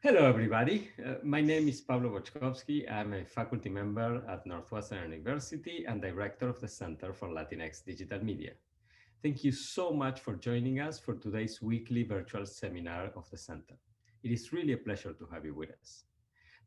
Hello, everybody. My name is Pablo Boczkowski. I'm a faculty member at Northwestern University and director of the Center for Latinx Digital Media. Thank you so much for joining us for today's weekly virtual seminar of the Center. It is really a pleasure to have you with us.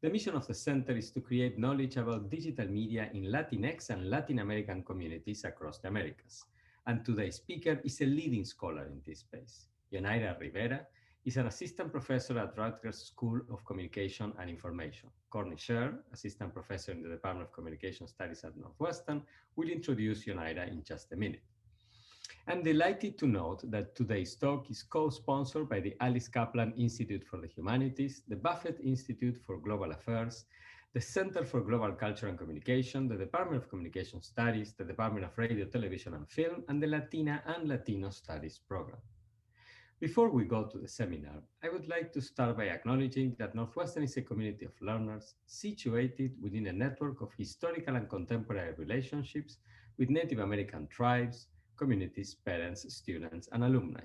The mission of the Center is to create knowledge about digital media in Latinx and Latin American communities across the Americas. And today's speaker is a leading scholar in this space. Yonaira Rivera is an assistant professor at Rutgers School of Communication and Information. Courtney Sher, assistant professor in the Department of Communication Studies at Northwestern, will introduce Yonaira in just a minute. I'm delighted to note that today's talk is co-sponsored by the Alice Kaplan Institute for the Humanities, the Buffett Institute for Global Affairs, the Center for Global Culture and Communication, the Department of Communication Studies, the Department of Radio, Television and Film, and the Latina and Latino Studies program. Before we go to the seminar, I would like to start by acknowledging that Northwestern is a community of learners situated within a network of historical and contemporary relationships with Native American tribes, communities, parents, students, and alumni.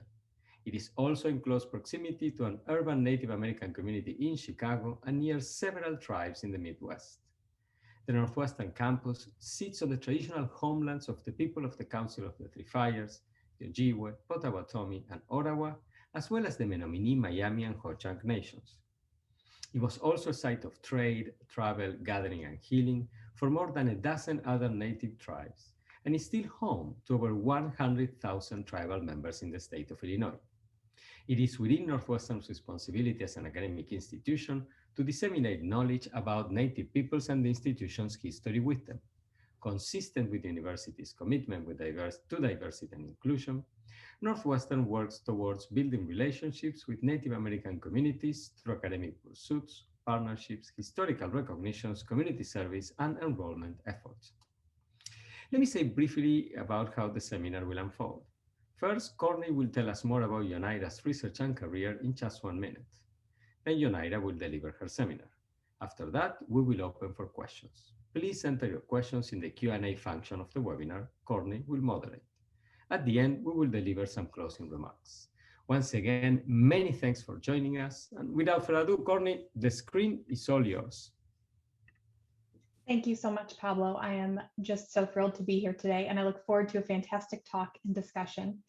It is also in close proximity to an urban Native American community in Chicago and near several tribes in the Midwest. The Northwestern campus sits on the traditional homelands of the people of the Council of the Three Fires, the Ojibwe, Potawatomi, and Ottawa, as well as the Menominee, Miami, and Ho-Chunk nations. It was also a site of trade, travel, gathering, and healing for more than a dozen other native tribes, and is still home to over 100,000 tribal members in the state of Illinois. It is within Northwestern's responsibility as an academic institution to disseminate knowledge about Native peoples and the institution's history with them. Consistent with the university's commitment to diversity and inclusion, Northwestern works towards building relationships with Native American communities through academic pursuits, partnerships, historical recognitions, community service, and enrollment efforts. Let me say briefly about how the seminar will unfold. First, Courtney will tell us more about Yonaira's research and career in just 1 minute. Then Yonaira will deliver her seminar. After that, we will open for questions. Please enter your questions in the Q&A function of the webinar. Courtney will moderate. At the end, we will deliver some closing remarks. Once again, many thanks for joining us. And without further ado, Courtney, the screen is all yours. Thank you so much, Pablo. I am just so thrilled to be here today, and I look forward to a fantastic talk and discussion.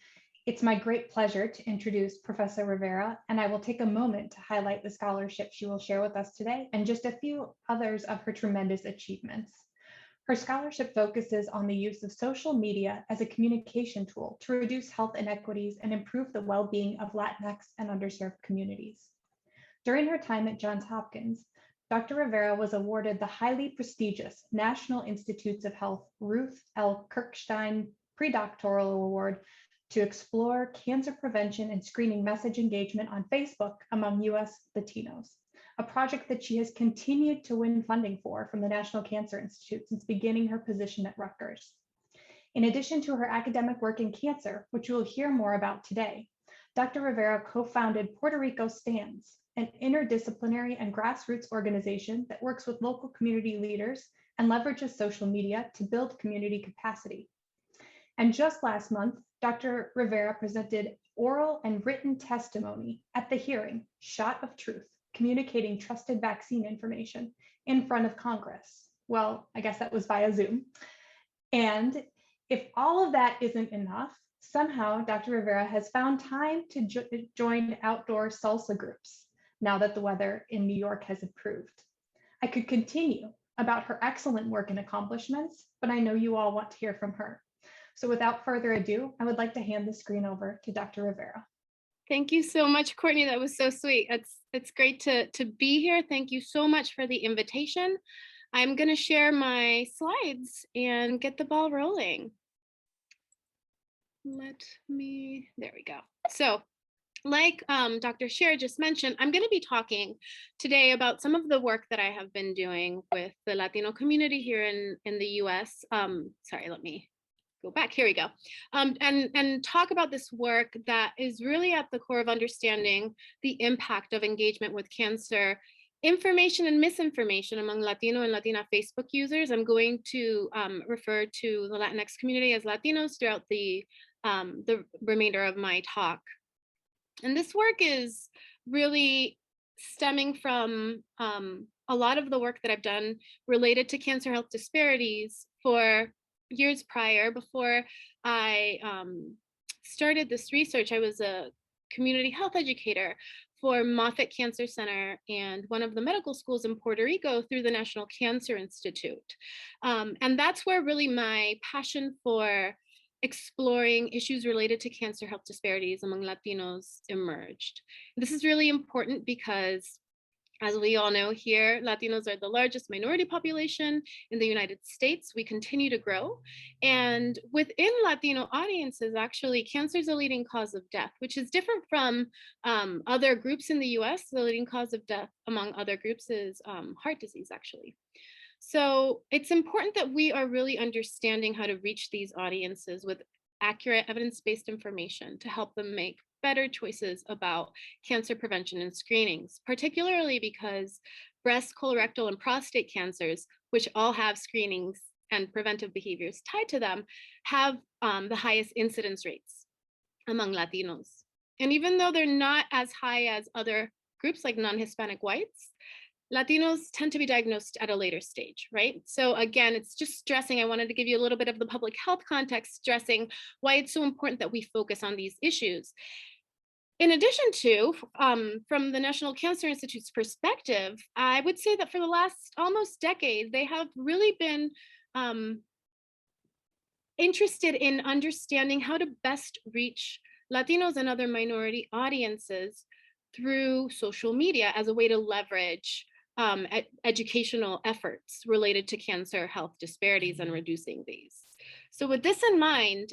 It's my great pleasure to introduce Professor Rivera, and I will take a moment to highlight the scholarship she will share with us today and just a few others of her tremendous achievements. Her scholarship focuses on the use of social media as a communication tool to reduce health inequities and improve the well-being of Latinx and underserved communities. During her time at Johns Hopkins, Dr. Rivera was awarded the highly prestigious National Institutes of Health Ruth L. Kirkstein Predoctoral Award to explore cancer prevention and screening message engagement on Facebook among US Latinos, a project that she has continued to win funding for from the National Cancer Institute since beginning her position at Rutgers. In addition to her academic work in cancer, which you will hear more about today, Dr. Rivera co-founded Puerto Rico Stands, an interdisciplinary and grassroots organization that works with local community leaders and leverages social media to build community capacity. And just last month, Dr. Rivera presented oral and written testimony at the hearing, Shot of Truth, Communicating Trusted Vaccine Information, in front of Congress. Well, I guess that was via Zoom. And if all of that isn't enough, somehow Dr. Rivera has found time to join outdoor salsa groups now that the weather in New York has improved. I could continue about her excellent work and accomplishments, but I know you all want to hear from her. So without further ado, I would like to hand the screen over to Dr. Rivera. Thank you so much, Courtney. That was so sweet. It's great to be here. Thank you so much for the invitation. I'm going to share my slides and get the ball rolling. There we go. So like Dr. Sher just mentioned, I'm going to be talking today about some of the work that I have been doing with the Latino community here in the US. Sorry, let me go back. Here we go. And talk about this work that is really at the core of understanding the impact of engagement with cancer, information and misinformation among Latino and Latina Facebook users. I'm going to refer to the Latinx community as Latinos throughout the remainder of my talk. And this work is really stemming from a lot of the work that I've done related to cancer health disparities for years prior. Before I started this research, I was a community health educator for Moffitt Cancer Center and one of the medical schools in Puerto Rico through the National Cancer Institute. And that's where really my passion for exploring issues related to cancer health disparities among Latinos emerged. This is really important because, as we all know here, Latinos are the largest minority population in the United States. We continue to grow. And within Latino audiences, actually, cancer is a leading cause of death, which is different from other groups in the US. The leading cause of death among other groups is heart disease, actually. So it's important that we are really understanding how to reach these audiences with accurate evidence-based information to help them make better choices about cancer prevention and screenings, particularly because breast, colorectal, and prostate cancers, which all have screenings and preventive behaviors tied to them, have the highest incidence rates among Latinos. And even though they're not as high as other groups like non-Hispanic whites, Latinos tend to be diagnosed at a later stage, right? So again, it's just stressing, I wanted to give you a little bit of the public health context, stressing why it's so important that we focus on these issues. In addition to, from the National Cancer Institute's perspective, I would say that for the last almost decade, they have really been interested in understanding how to best reach Latinos and other minority audiences through social media as a way to leverage educational efforts related to cancer health disparities and reducing these. So with this in mind,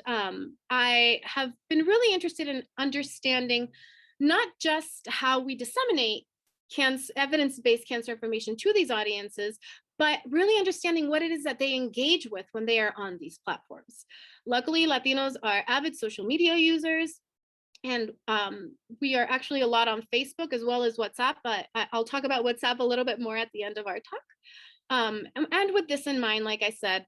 I have been really interested in understanding not just how we disseminate evidence-based cancer information to these audiences, but really understanding what it is that they engage with when they are on these platforms. Luckily, Latinos are avid social media users. And we are actually a lot on Facebook as well as WhatsApp, but I'll talk about WhatsApp a little bit more at the end of our talk. And with this in mind, like I said,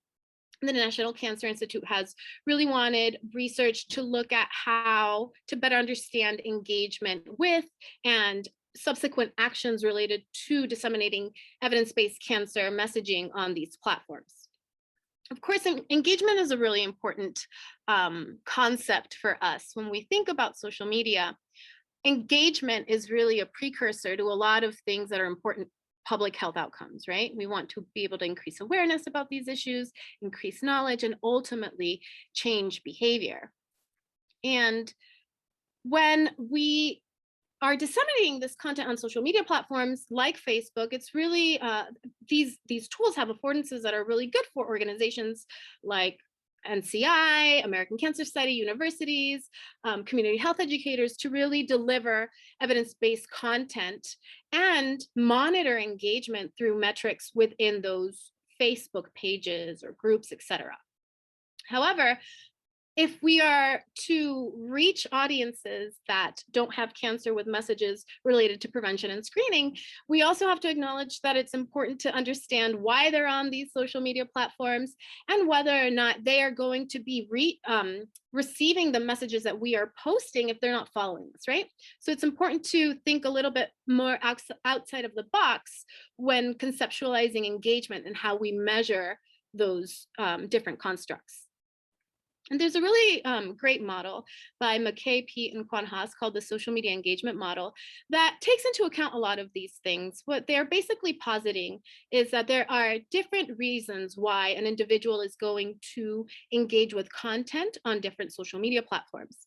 the National Cancer Institute has really wanted research to look at how to better understand engagement with and subsequent actions related to disseminating evidence-based cancer messaging on these platforms. Of course, engagement is a really important concept for us. When we think about social media, engagement is really a precursor to a lot of things that are important public health outcomes, right? We want to be able to increase awareness about these issues, increase knowledge, and ultimately change behavior. And when we are disseminating this content on social media platforms like Facebook, it's really, these tools have affordances that are really good for organizations like NCI, American Cancer Society, universities, community health educators to really deliver evidence-based content and monitor engagement through metrics within those Facebook pages or groups, etc. However, if we are to reach audiences that don't have cancer with messages related to prevention and screening, we also have to acknowledge that it's important to understand why they're on these social media platforms and whether or not they are going to be receiving the messages that we are posting if they're not following us, right? So it's important to think a little bit more outside of the box when conceptualizing engagement and how we measure those different constructs. And there's a really great model by McKay, Pete, and Quan Haas called the social media engagement model that takes into account a lot of these things. What they're basically positing is that there are different reasons why an individual is going to engage with content on different social media platforms.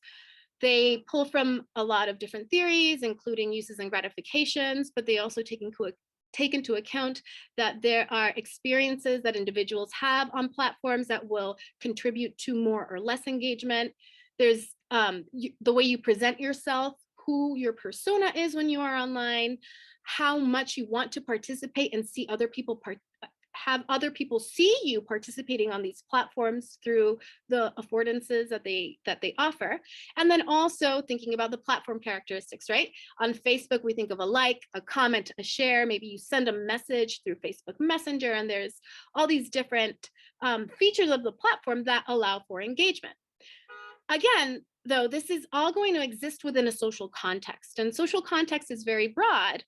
They pull from a lot of different theories, including uses and gratifications, but they also take into account that there are experiences that individuals have on platforms that will contribute to more or less engagement. There's the way you present yourself, who your persona is when you are online, how much you want to participate and see other people have other people see you participating on these platforms through the affordances that they offer. And then also thinking about the platform characteristics, right? On Facebook, we think of a like, a comment, a share, maybe you send a message through Facebook Messenger, and there's all these different features of the platform that allow for engagement. Again, though, this is all going to exist within a social context, and social context is very broad.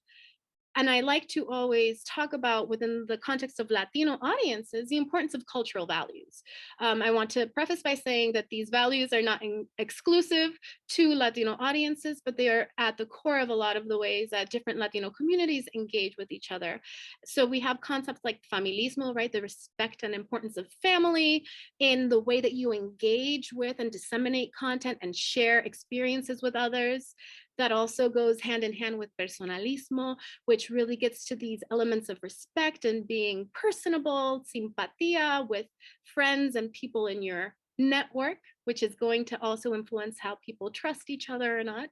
And I like to always talk about, within the context of Latino audiences, the importance of cultural values. I want to preface by saying that these values are not exclusive to Latino audiences, but they are at the core of a lot of the ways that different Latino communities engage with each other. So we have concepts like familismo, right? The respect and importance of family in the way that you engage with and disseminate content and share experiences with others. That also goes hand in hand with personalismo, which really gets to these elements of respect and being personable, simpatía with friends and people in your network, which is going to also influence how people trust each other or not.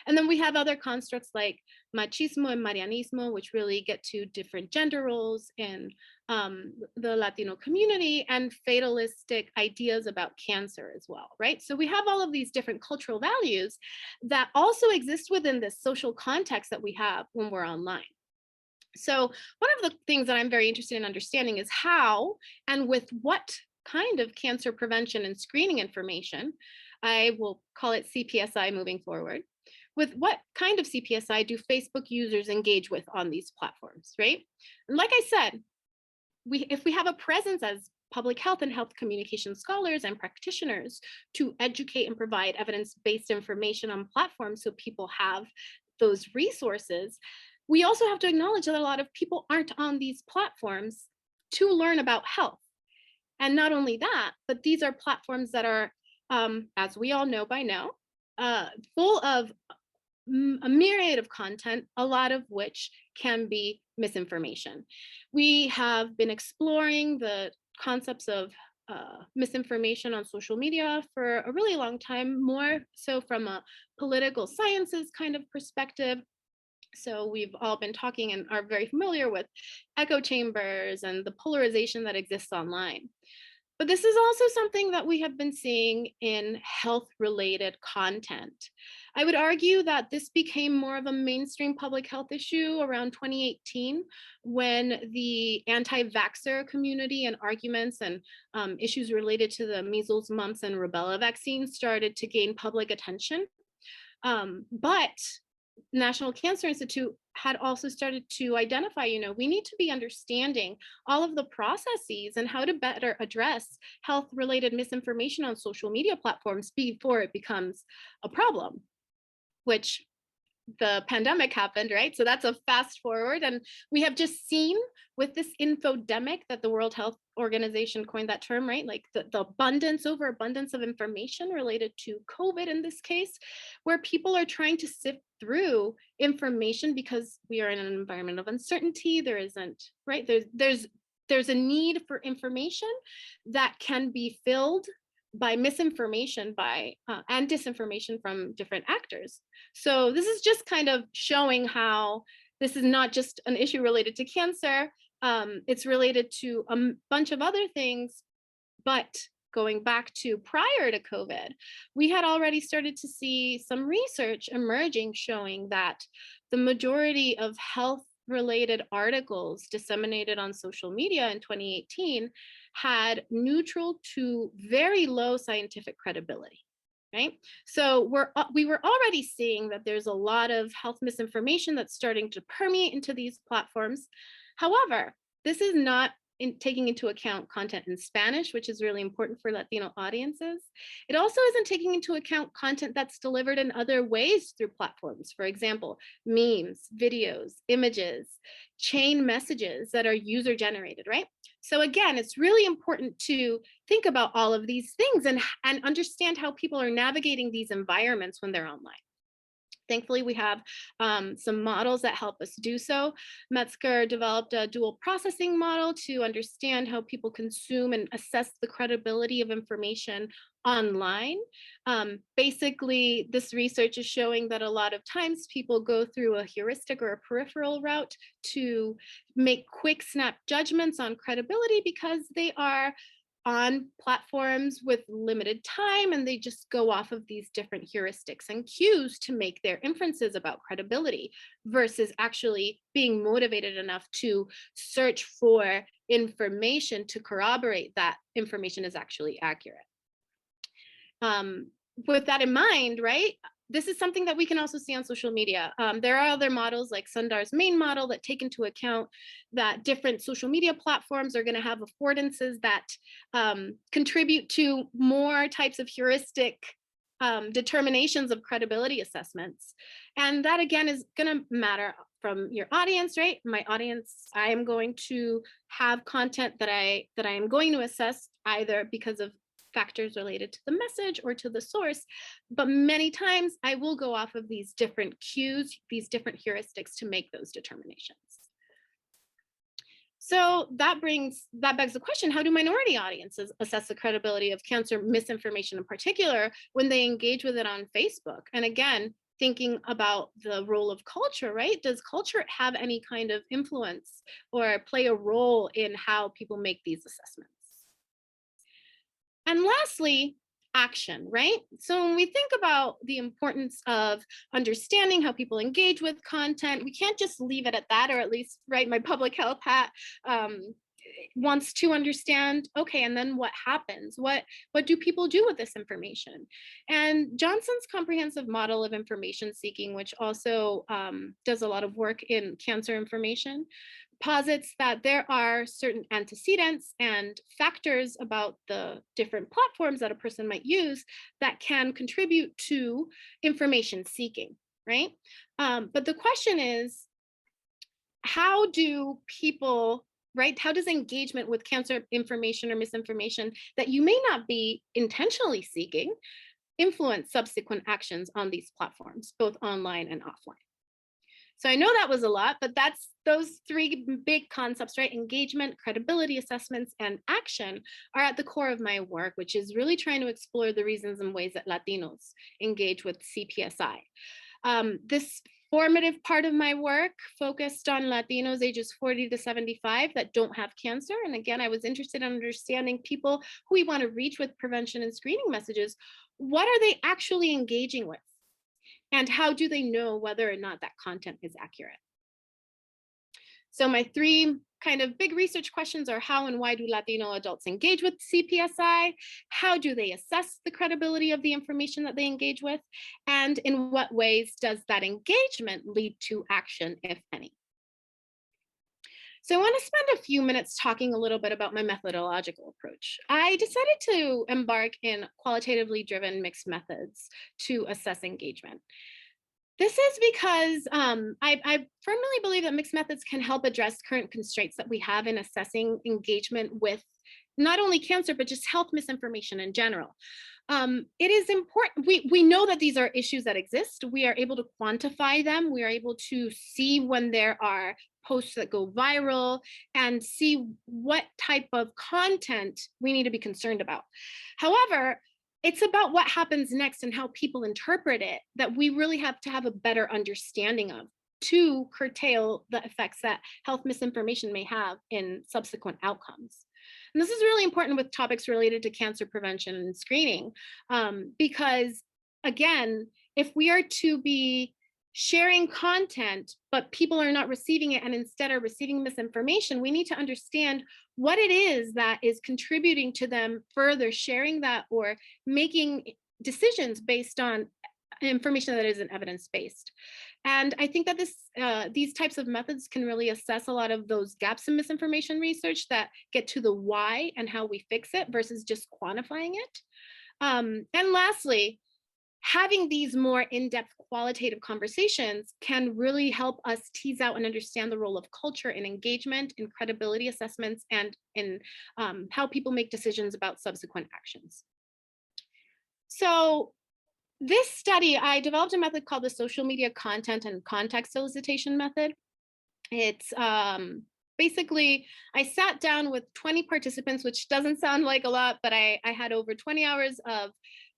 And then we have other constructs like machismo and marianismo, which really get to different gender roles in the Latino community, and fatalistic ideas about cancer as well, right? So we have all of these different cultural values that also exist within this social context that we have when we're online. So one of the things that I'm very interested in understanding is how and with what kind of cancer prevention and screening information, I will call it CPSI moving forward, with what kind of CPSI do Facebook users engage with on these platforms, right? And like I said, if we have a presence as public health and health communication scholars and practitioners to educate and provide evidence-based information on platforms so people have those resources, we also have to acknowledge that a lot of people aren't on these platforms to learn about health. And not only that, but these are platforms that are, as we all know by now, full of a myriad of content, a lot of which can be misinformation. We have been exploring the concepts of misinformation on social media for a really long time, more so from a political sciences kind of perspective. So we've all been talking and are very familiar with echo chambers and the polarization that exists online. But this is also something that we have been seeing in health-related content. I would argue that this became more of a mainstream public health issue around 2018, when the anti-vaxxer community and arguments and issues related to the measles, mumps, and rubella vaccines started to gain public attention. But National Cancer Institute had also started to identify, we need to be understanding all of the processes and how to better address health-related misinformation on social media platforms before it becomes a problem, which the pandemic happened, right? So that's a fast forward. And we have just seen with this infodemic that the World Health Organization coined that term, right? Like the overabundance of information related to COVID in this case, where people are trying to sift through information because we are in an environment of uncertainty. There isn't, right? There's a need for information that can be filled by misinformation and disinformation from different actors. So this is just kind of showing how this is not just an issue related to cancer. It's related to a bunch of other things, but going back to prior to COVID, we had already started to see some research emerging showing that the majority of health-related articles disseminated on social media in 2018 had neutral to very low scientific credibility, right? So we were already seeing that there's a lot of health misinformation that's starting to permeate into these platforms. However, this is not taking into account content in Spanish, which is really important for Latino audiences. It also isn't taking into account content that's delivered in other ways through platforms. For example, memes, videos, images, chain messages that are user generated, right? So again, it's really important to think about all of these things and understand how people are navigating these environments when they're online. Thankfully, we have some models that help us do so. Metzger developed a dual processing model to understand how people consume and assess the credibility of information online. Basically, this research is showing that a lot of times people go through a heuristic or a peripheral route to make quick snap judgments on credibility because they are on platforms with limited time, and they just go off of these different heuristics and cues to make their inferences about credibility versus actually being motivated enough to search for information to corroborate that information is actually accurate. With that in mind, right, this is something that we can also see on social media. There are other models like Sundar's main model that take into account that different social media platforms are going to have affordances that contribute to more types of heuristic determinations of credibility assessments. And that again is going to matter from your audience, right? My audience, I am going to have content that I am going to assess either because of factors related to the message or to the source, but many times I will go off of these different cues, these different heuristics to make those determinations. So that begs the question, how do minority audiences assess the credibility of cancer misinformation in particular when they engage with it on Facebook? And again, thinking about the role of culture, right? Does culture have any kind of influence or play a role in how people make these assessments? And lastly, action, right? So when we think about the importance of understanding how people engage with content, we can't just leave it at that, or at least, right, my public health hat wants to understand, okay, and then what happens? What do people do with this information? And Johnson's comprehensive model of information seeking, which also does a lot of work in cancer information, posits that there are certain antecedents and factors about the different platforms that a person might use that can contribute to information seeking, right? But the question is, how do people, right? How does engagement with cancer information or misinformation that you may not be intentionally seeking influence subsequent actions on these platforms, both online and offline? So I know that was a lot, but that's those three big concepts, right? Engagement, credibility assessments, and action are at the core of my work, which is really trying to explore the reasons and ways that Latinos engage with CPSI. This formative part of my work focused on Latinos ages 40 to 75 that don't have cancer. And again, I was interested in understanding people who we want to reach with prevention and screening messages. What are they actually engaging with? And how do they know whether or not that content is accurate? So my three kind of big research questions are: how and why do Latino adults engage with CPSI? How do they assess the credibility of the information that they engage with? And in what ways does that engagement lead to action, if any? So I want to spend a few minutes talking a little bit about my methodological approach. I decided to embark in qualitatively driven mixed methods to assess engagement. This is because I firmly believe that mixed methods can help address current constraints that we have in assessing engagement with not only cancer, but just health misinformation in general. It is important, we know that these are issues that exist. We are able to quantify them. We are able to see when there are posts that go viral and see what type of content we need to be concerned about. However, it's about what happens next and how people interpret it that we really have to have a better understanding of to curtail the effects that health misinformation may have in subsequent outcomes. And this is really important with topics related to cancer prevention and screening, because again, if we are to be sharing content, but people are not receiving it and instead are receiving misinformation, we need to understand what it is that is contributing to them further sharing that or making decisions based on information that isn't evidence-based. And I think that these types of methods can really assess a lot of those gaps in misinformation research that get to the why and how we fix it versus just quantifying it. And lastly, having these more in-depth qualitative conversations can really help us tease out and understand the role of culture in engagement, in credibility assessments, and in how people make decisions about subsequent actions. So this study, I developed a method called the social media content and context solicitation method. It's basically, I sat down with 20 participants, which doesn't sound like a lot, but I had over 20 hours of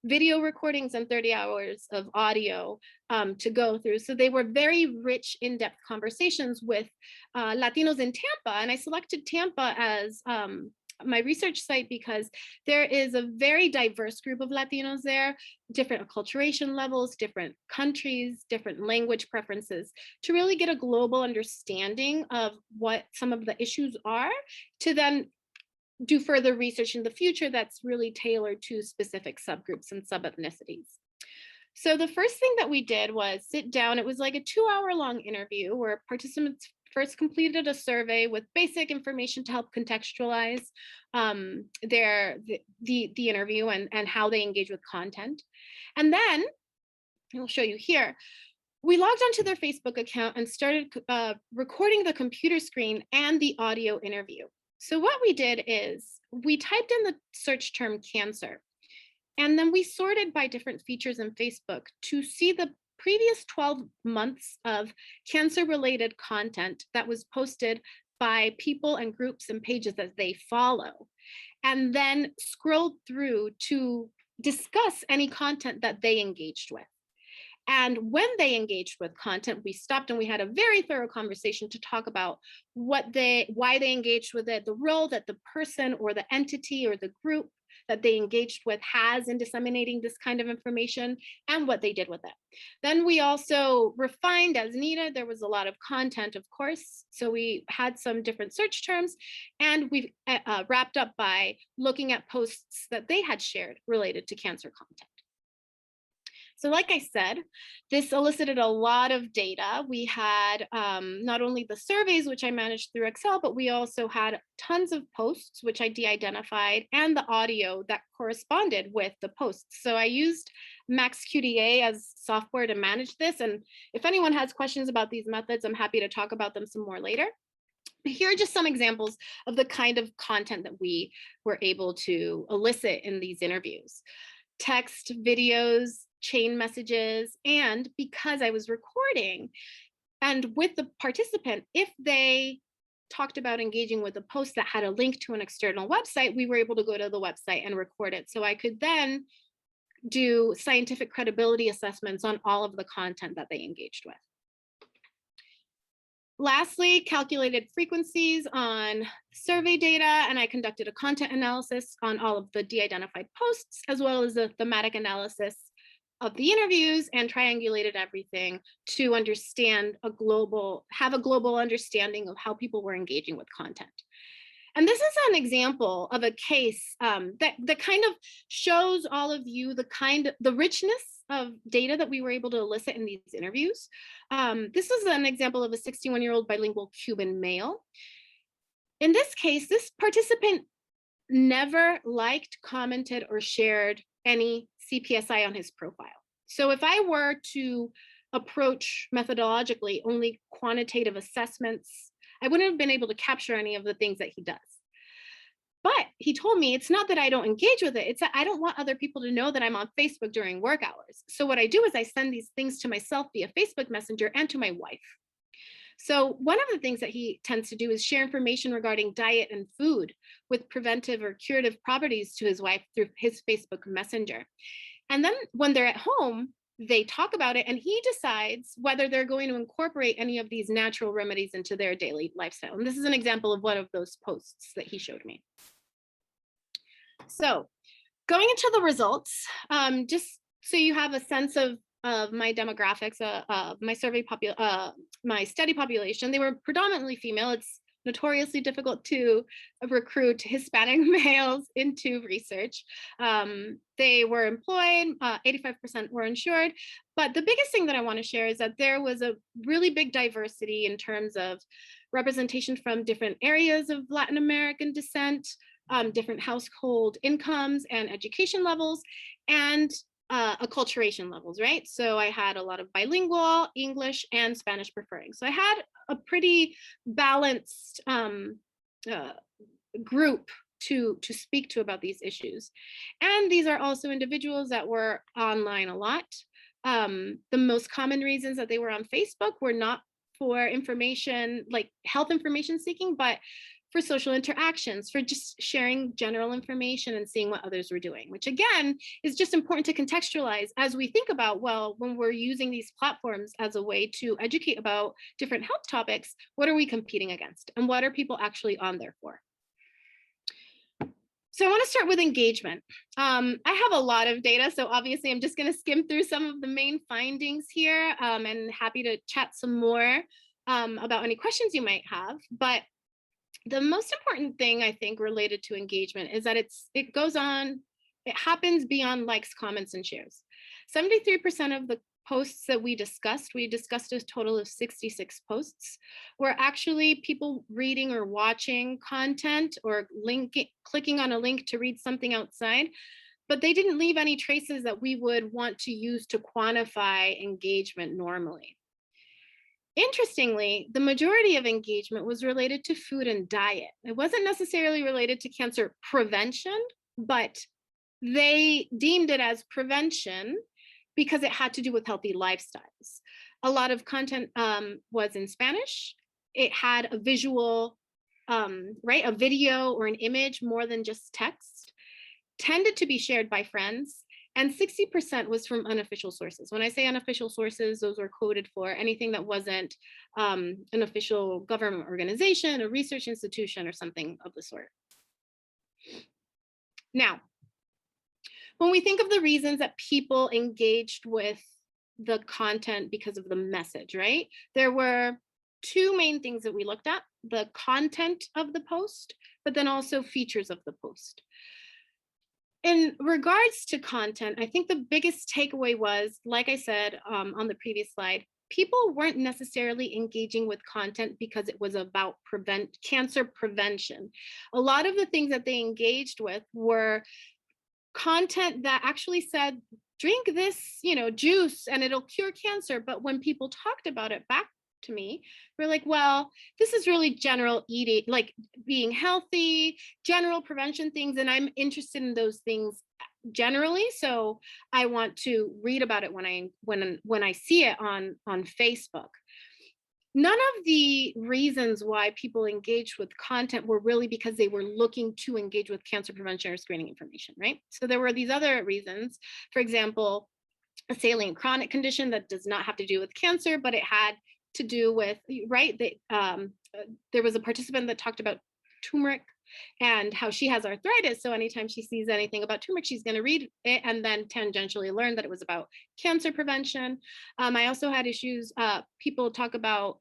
video recordings and 30 hours of audio to go through. So they were very rich, in-depth conversations with Latinos in Tampa. And I selected Tampa as my research site because there is a very diverse group of Latinos there, different acculturation levels, different countries, different language preferences, to really get a global understanding of what some of the issues are, to then do further research in the future that's really tailored to specific subgroups and sub-ethnicities. So the first thing that we did was sit down. It was like a 2-hour-long interview where participants first completed a survey with basic information to help contextualize the interview and how they engage with content. And then, I'll show you here, we logged onto their Facebook account and started recording the computer screen and the audio interview. So what we did is we typed in the search term cancer, and then we sorted by different features in Facebook to see the previous 12 months of cancer-related content that was posted by people and groups and pages that they follow, and then scrolled through to discuss any content that they engaged with. And when they engaged with content, we stopped and we had a very thorough conversation to talk about why they engaged with it, the role that the person or the entity or the group that they engaged with has in disseminating this kind of information, and what they did with it. Then we also refined as needed. There was a lot of content, of course, so we had some different search terms, and we wrapped up by looking at posts that they had shared related to cancer content. So like I said, this elicited a lot of data. We had not only the surveys, which I managed through Excel, but we also had tons of posts, which I de-identified, and the audio that corresponded with the posts. So I used MaxQDA as software to manage this. And if anyone has questions about these methods, I'm happy to talk about them some more later. Here are just some examples of the kind of content that we were able to elicit in these interviews. Text, videos, chain messages, and because I was recording and with the participant, if they talked about engaging with a post that had a link to an external website, we were able to go to the website and record it. So I could then do scientific credibility assessments on all of the content that they engaged with. Lastly, calculated frequencies on survey data, and I conducted a content analysis on all of the de-identified posts, as well as a thematic analysis of the interviews, and triangulated everything to understand have a global understanding of how people were engaging with content. And this is an example of a case that kind of shows all of you the richness of data that we were able to elicit in these interviews. This is an example of a 61-year-old bilingual Cuban male. In this case, this participant never liked, commented, or shared any CPSI on his profile. So if I were to approach methodologically only quantitative assessments, I wouldn't have been able to capture any of the things that he does. But he told me it's not that I don't engage with it, it's that I don't want other people to know that I'm on Facebook during work hours. So what I do is I send these things to myself via Facebook Messenger and to my wife. So one of the things that he tends to do is share information regarding diet and food with preventive or curative properties to his wife through his Facebook Messenger. And then when they're at home, they talk about it, and he decides whether they're going to incorporate any of these natural remedies into their daily lifestyle. And this is an example of one of those posts that he showed me. So going into the results, just so you have a sense of my demographics, my study population, they were predominantly female. It's notoriously difficult to recruit Hispanic males into research. They were employed, 85% were insured. But the biggest thing that I want to share is that there was a really big diversity in terms of representation from different areas of Latin American descent, different household incomes and education levels, and acculturation levels, right? So I had a lot of bilingual, English, and Spanish preferring. So I had a pretty balanced group to speak to about these issues. And these are also individuals that were online a lot. The most common reasons that they were on Facebook were not for information, like health information seeking, but for social interactions, for just sharing general information and seeing what others were doing, which again, is just important to contextualize as we think about, well, when we're using these platforms as a way to educate about different health topics, what are we competing against? And what are people actually on there for? So I want to start with engagement. I have a lot of data, so obviously I'm just going to skim through some of the main findings here, and happy to chat some more about any questions you might have. But the most important thing I think related to engagement is that it happens beyond likes, comments, and shares. 73% of the posts that we discussed a total of 66 posts, were actually people reading or watching content or clicking on a link to read something outside, but they didn't leave any traces that we would want to use to quantify engagement normally. Interestingly, the majority of engagement was related to food and diet. It wasn't necessarily related to cancer prevention, but they deemed it as prevention because it had to do with healthy lifestyles. A lot of content was in Spanish. It had a visual, a video or an image more than just text, tended to be shared by friends, and 60% was from unofficial sources. When I say unofficial sources, those were coded for anything that wasn't an official government organization, a research institution, or something of the sort. Now, when we think of the reasons that people engaged with the content because of the message, right? There were two main things that we looked at: the content of the post, but then also features of the post. In regards to content, I think the biggest takeaway was, like I said on the previous slide, people weren't necessarily engaging with content because it was about cancer prevention. A lot of the things that they engaged with were content that actually said, drink this, juice and it'll cure cancer. But when people talked about it back to me, we're like, well, this is really general eating, like being healthy, general prevention things, and I'm interested in those things generally, so I want to read about it when I see it on Facebook. None of the reasons why people engaged with content were really because they were looking to engage with cancer prevention or screening information, right? So there were these other reasons. For example, a salient chronic condition that does not have to do with cancer, but it had to do with, right? There was a participant that talked about turmeric and how she has arthritis. So anytime she sees anything about turmeric, she's going to read it and then tangentially learn that it was about cancer prevention. I also had issues, people talk about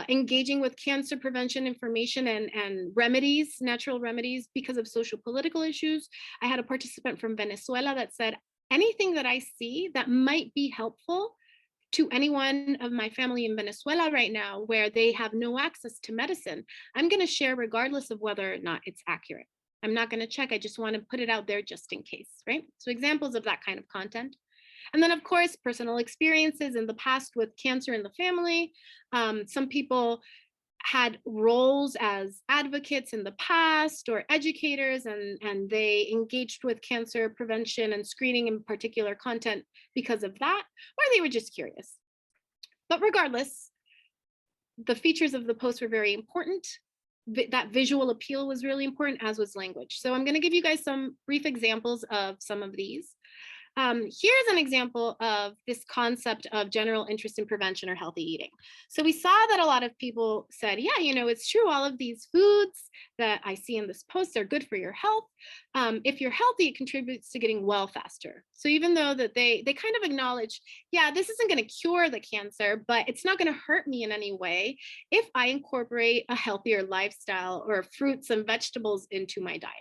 engaging with cancer prevention information and remedies, natural remedies, because of social political issues. I had a participant from Venezuela that said, anything that I see that might be helpful to anyone of my family in Venezuela right now, where they have no access to medicine, I'm going to share regardless of whether or not it's accurate. I'm not going to check. I just want to put it out there just in case, right? So examples of that kind of content. And then, of course, personal experiences in the past with cancer in the family. Some people had roles as advocates in the past or educators, and they engaged with cancer prevention and screening in particular content because of that, or they were just curious. But regardless, the features of the post were very important. That visual appeal was really important, as was language. So I'm going to give you guys some brief examples of some of these. Here's an example of this concept of general interest in prevention or healthy eating. So we saw that a lot of people said, yeah, it's true, all of these foods that I see in this post are good for your health. If you're healthy, it contributes to getting well faster. So even though that they kind of acknowledge, yeah, this isn't going to cure the cancer, but it's not going to hurt me in any way if I incorporate a healthier lifestyle or fruits and vegetables into my diet.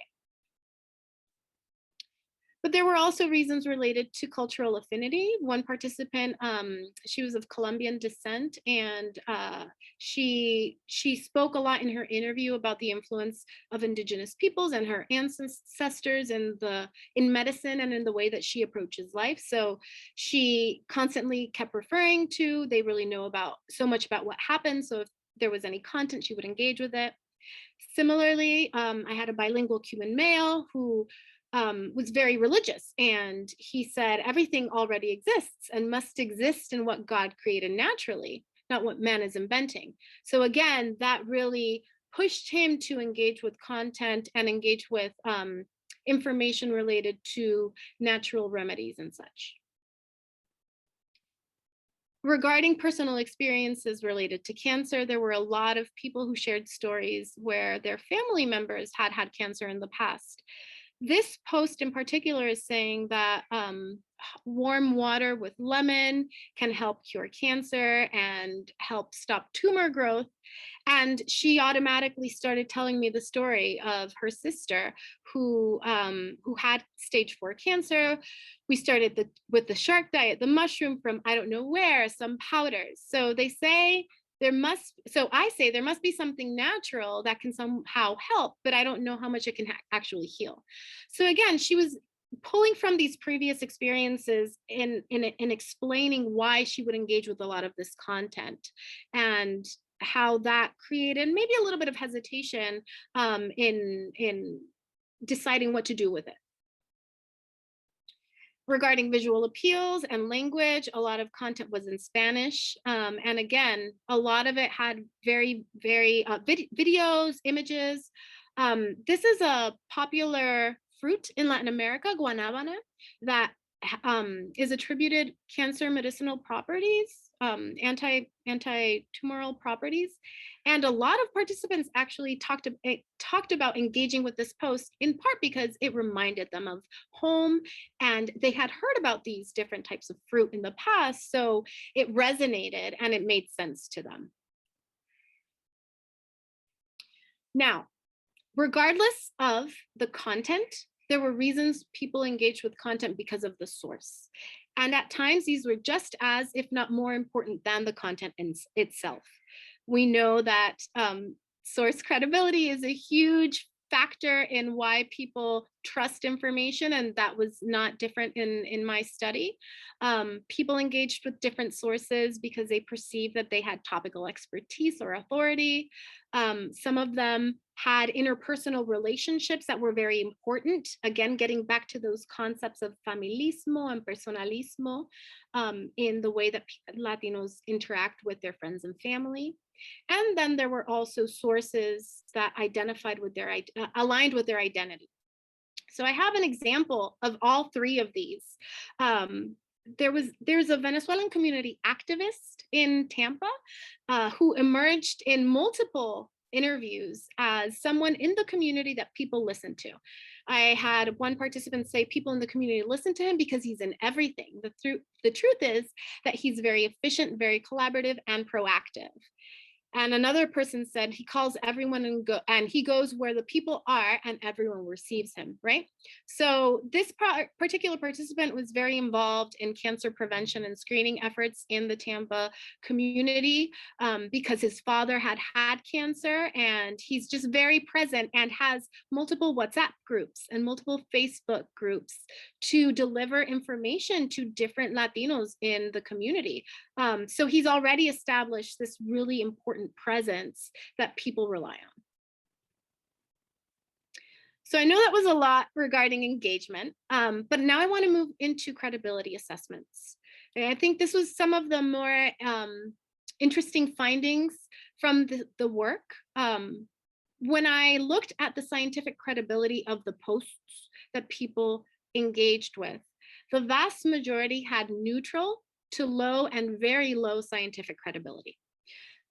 But there were also reasons related to cultural affinity. One participant, she was of Colombian descent, and she spoke a lot in her interview about the influence of indigenous peoples and her ancestors in medicine and in the way that she approaches life. So she constantly kept referring to, they really know about so much about what happened. So if there was any content, she would engage with it. Similarly, I had a bilingual Cuban male who was very religious, and he said everything already exists and must exist in what God created naturally, not what man is inventing. So again, that really pushed him to engage with content and engage with information related to natural remedies and such. Regarding personal experiences related to cancer, there were a lot of people who shared stories where their family members had had cancer in the past. This post in particular is saying that warm water with lemon can help cure cancer and help stop tumor growth. And she automatically started telling me the story of her sister who had stage 4 cancer. We started with the shark diet, the mushroom from I don't know where, some powders. So they say I say there must be something natural that can somehow help, but I don't know how much it can actually heal. So again, she was pulling from these previous experiences in explaining why she would engage with a lot of this content and how that created maybe a little bit of hesitation in deciding what to do with it. Regarding visual appeals and language, a lot of content was in Spanish. And again, a lot of it had very videos, images. This is a popular fruit in Latin America, guanábana, that is attributed cancer medicinal properties, anti-tumoral properties. And a lot of participants actually talked about engaging with this post, in part because it reminded them of home, and they had heard about these different types of fruit in the past, so it resonated and it made sense to them. Now, regardless of the content, there were reasons people engaged with content because of the source. And at times, these were just as, if not more important than the content itself. We know that source credibility is a huge factor in why people trust information, and that was not different in my study. People engaged with different sources because they perceived that they had topical expertise or authority. Some of them had interpersonal relationships that were very important. Again, getting back to those concepts of familismo and personalismo in the way that Latinos interact with their friends and family. And then there were also sources that identified with aligned with their identity. So I have an example of all three of these. There's a Venezuelan community activist in Tampa who emerged in multiple interviews as someone in the community that people listen to. I had one participant say people in the community listen to him because he's in everything. The truth is that he's very efficient, very collaborative, and proactive. And another person said he calls everyone and he goes where the people are and everyone receives him, right? So this particular participant was very involved in cancer prevention and screening efforts in the Tampa community because his father had cancer, and he's just very present and has multiple WhatsApp groups and multiple Facebook groups to deliver information to different Latinos in the community. So he's already established this really important presence that people rely on. So I know that was a lot regarding engagement, but now I want to move into credibility assessments. And I think this was some of the more interesting findings from the work. When I looked at the scientific credibility of the posts that people engaged with, the vast majority had neutral to low and very low scientific credibility.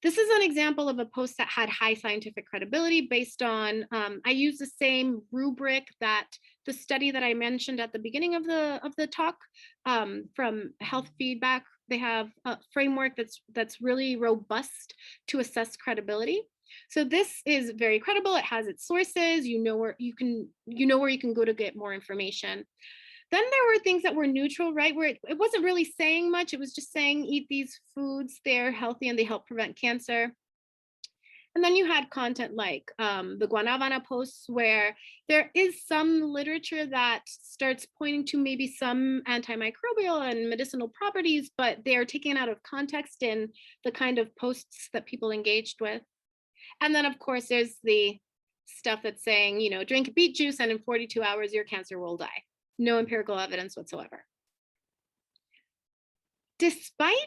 This is an example of a post that had high scientific credibility based on, I use the same rubric that the study that I mentioned at the beginning of the talk from Health Feedback. They have a framework that's really robust to assess credibility. So this is very credible. It has its sources. You know where you can go to get more information. Then there were things that were neutral, right? Where it wasn't really saying much. It was just saying, eat these foods, they're healthy and they help prevent cancer. And then you had content like the guanábana posts, where there is some literature that starts pointing to maybe some antimicrobial and medicinal properties, but they're taken out of context in the kind of posts that people engaged with. And then, of course, there's the stuff that's saying, drink beet juice and in 42 hours, your cancer will die. No empirical evidence whatsoever. Despite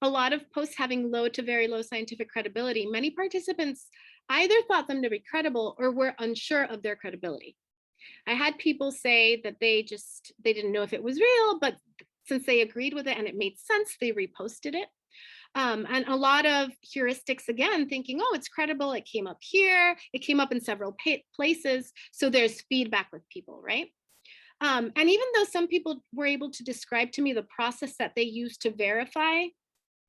a lot of posts having low to very low scientific credibility, many participants either thought them to be credible or were unsure of their credibility. I had people say that they didn't know if it was real, but since they agreed with it and it made sense, they reposted it. And a lot of heuristics, again, thinking, oh, it's credible. It came up here. It came up in several places. So there's feedback with people, right? And even though some people were able to describe to me the process that they used to verify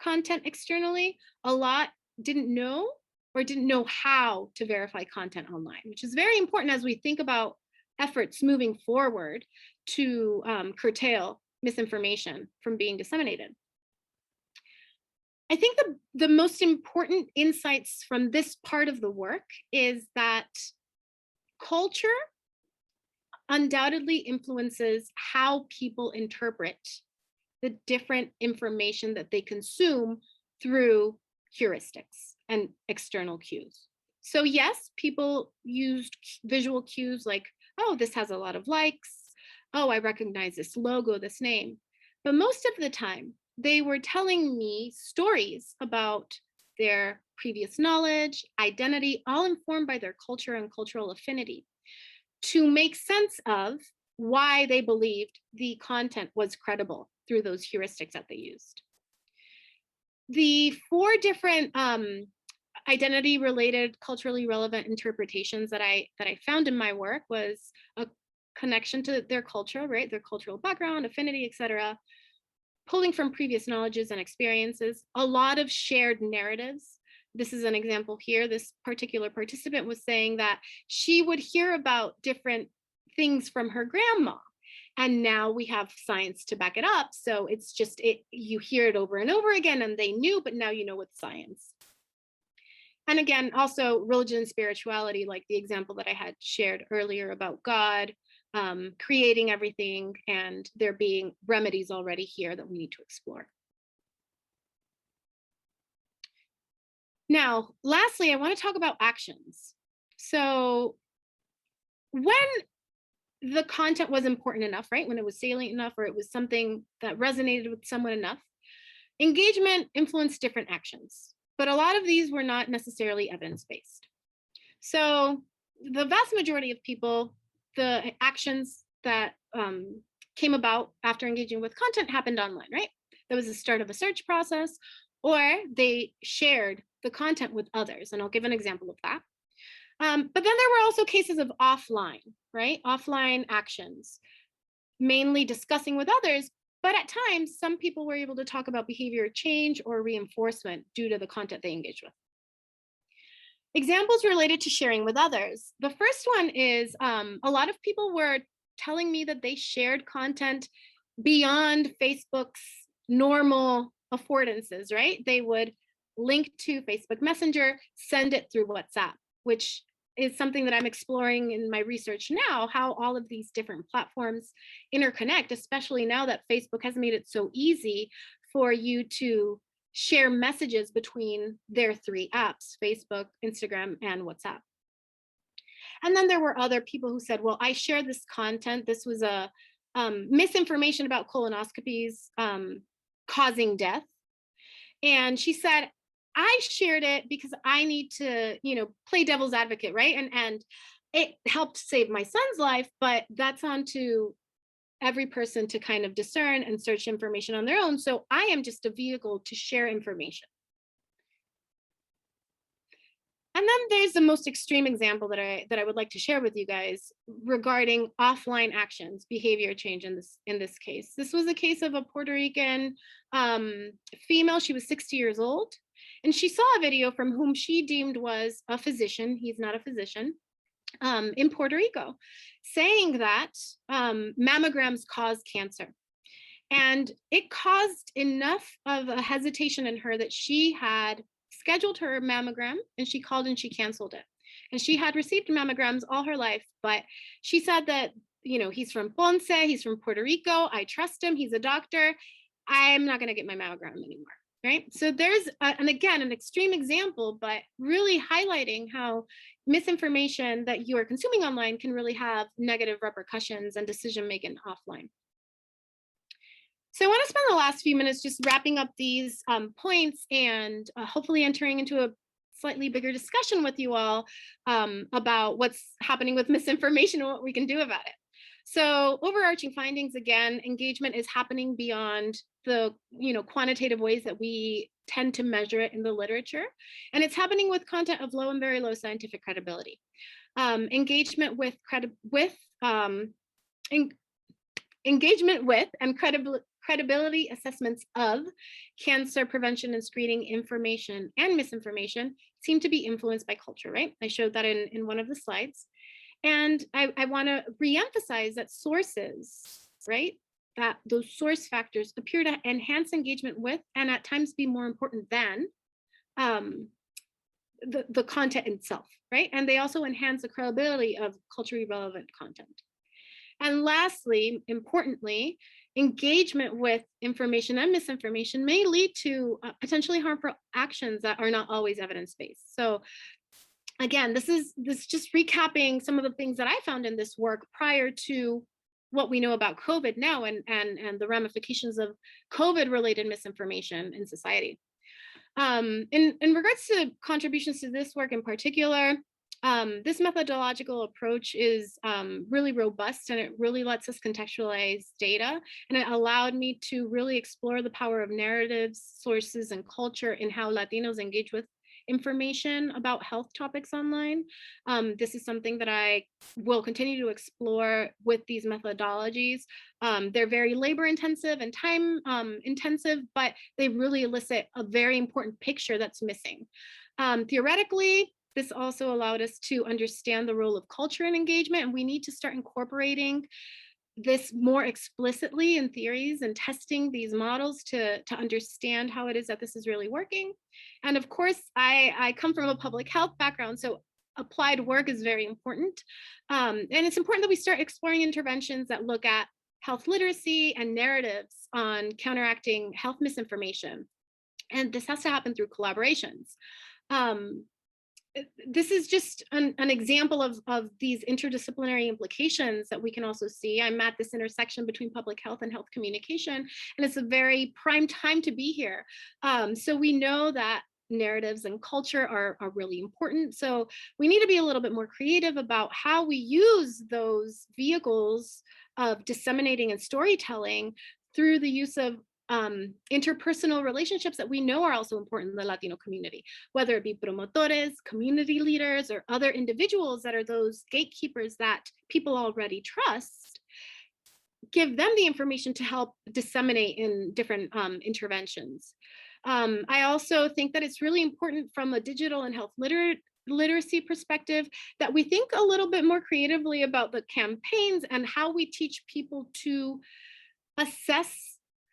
content externally, a lot didn't know or didn't know how to verify content online, which is very important as we think about efforts moving forward to curtail misinformation from being disseminated. I think the most important insights from this part of the work is that culture undoubtedly influences how people interpret the different information that they consume through heuristics and external cues. So yes, people used visual cues like, oh, this has a lot of likes. Oh, I recognize this logo, this name. But most of the time, they were telling me stories about their previous knowledge, identity, all informed by their culture and cultural affinity, to make sense of why they believed the content was credible through those heuristics that they used. The 4 different identity-related, culturally relevant interpretations that I found in my work was a connection to their culture, right? Their cultural background, affinity, etc. Pulling from previous knowledges and experiences, a lot of shared narratives. This is an example here. This particular participant was saying that she would hear about different things from her grandma. And now we have science to back it up. So it's just, you hear it over and over again, and they knew, but now you know with science. And again, also religion and spirituality, like the example that I had shared earlier about God creating everything and there being remedies already here that we need to explore. Now, lastly, I want to talk about actions. So when the content was important enough, right? When it was salient enough, or it was something that resonated with someone enough, engagement influenced different actions. But a lot of these were not necessarily evidence-based. So the vast majority of people, the actions that came about after engaging with content happened online, right? There was the start of a search process, or they shared the content with others. And I'll give an example of that. But then there were also cases of offline, right? Offline actions, mainly discussing with others. But at times, some people were able to talk about behavior change or reinforcement due to the content they engaged with. Examples related to sharing with others. The first one is a lot of people were telling me that they shared content beyond Facebook's normal affordances, right? They would link to Facebook Messenger, send it through WhatsApp, which is something that I'm exploring in my research now, how all of these different platforms interconnect, especially now that Facebook has made it so easy for you to share messages between their 3 apps, Facebook, Instagram, and WhatsApp. And then there were other people who said, well, I shared this content. This was a misinformation about colonoscopies causing death. And she said, I shared it because I need to, play devil's advocate, right? And it helped save my son's life, but that's on to every person to kind of discern and search information on their own. So I am just a vehicle to share information. And then there's the most extreme example that I would like to share with you guys regarding offline actions, behavior change in this case. This was a case of a Puerto Rican female. She was 60 years old, and she saw a video from whom she deemed was a physician. He's not a physician, in Puerto Rico, saying that mammograms cause cancer. And it caused enough of a hesitation in her that she had scheduled her mammogram, and she called and she canceled it. And she had received mammograms all her life, but she said that, he's from Ponce, he's from Puerto Rico, I trust him, he's a doctor, I'm not going to get my mammogram anymore, right? So there's, and again, an extreme example, but really highlighting how misinformation that you are consuming online can really have negative repercussions and decision-making offline. So I want to spend the last few minutes just wrapping up these points and hopefully entering into a slightly bigger discussion with you all about what's happening with misinformation and what we can do about it. So overarching findings, again, engagement is happening beyond the quantitative ways that we tend to measure it in the literature. And it's happening with content of low and very low scientific credibility. Engagement with and credibility assessments of cancer prevention and screening information and misinformation seem to be influenced by culture, right? I showed that in one of the slides. And I want to reemphasize that sources, right, that those source factors appear to enhance engagement with and at times be more important than the content itself, right? And they also enhance the credibility of culturally relevant content. And lastly, importantly, engagement with information and misinformation may lead to potentially harmful actions that are not always evidence-based. So again, this just recapping some of the things that I found in this work prior to what we know about COVID now and the ramifications of COVID-related misinformation in society. In regards to contributions to this work in particular, this methodological approach is really robust, and it really lets us contextualize data, and it allowed me to really explore the power of narratives, sources, and culture in how Latinos engage with information about health topics online. This is something that I will continue to explore with these methodologies. They're very labor intensive and time intensive, but they really elicit a very important picture that's missing. Theoretically, this also allowed us to understand the role of culture in engagement, and we need to start incorporating this more explicitly in theories and testing these models to understand how it is that this is really working. And of course, I come from a public health background, so applied work is very important. And it's important that we start exploring interventions that look at health literacy and narratives on counteracting health misinformation. And this has to happen through collaborations. This is just an example of these interdisciplinary implications that we can also see. I'm at this intersection between public health and health communication, and it's a very prime time to be here. So we know that narratives and culture are really important. So we need to be a little bit more creative about how we use those vehicles of disseminating and storytelling through the use of interpersonal relationships that we know are also important in the Latino community, whether it be promotores, community leaders, or other individuals that are those gatekeepers that people already trust. Give them the information to help disseminate in different interventions. I also think that it's really important from a digital and health literacy perspective that we think a little bit more creatively about the campaigns and how we teach people to assess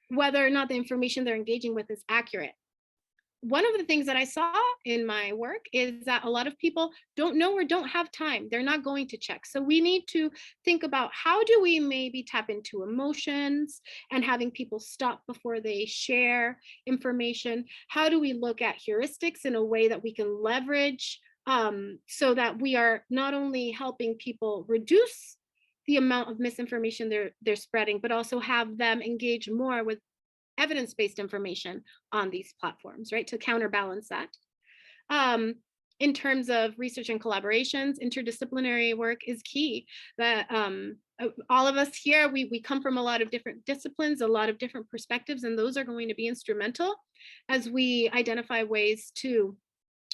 whether or not the information they're engaging with is accurate. One of the things that I saw in my work is that a lot of people don't know or don't have time. They're not going to check. So we need to think about how do we maybe tap into emotions and having people stop before they share information. How do we look at heuristics in a way that we can leverage so that we are not only helping people reduce the amount of misinformation they're spreading, but also have them engage more with evidence-based information on these platforms, right? To counterbalance that. In terms of research and collaborations, interdisciplinary work is key. That all of us here, we come from a lot of different disciplines, a lot of different perspectives, and those are going to be instrumental as we identify ways to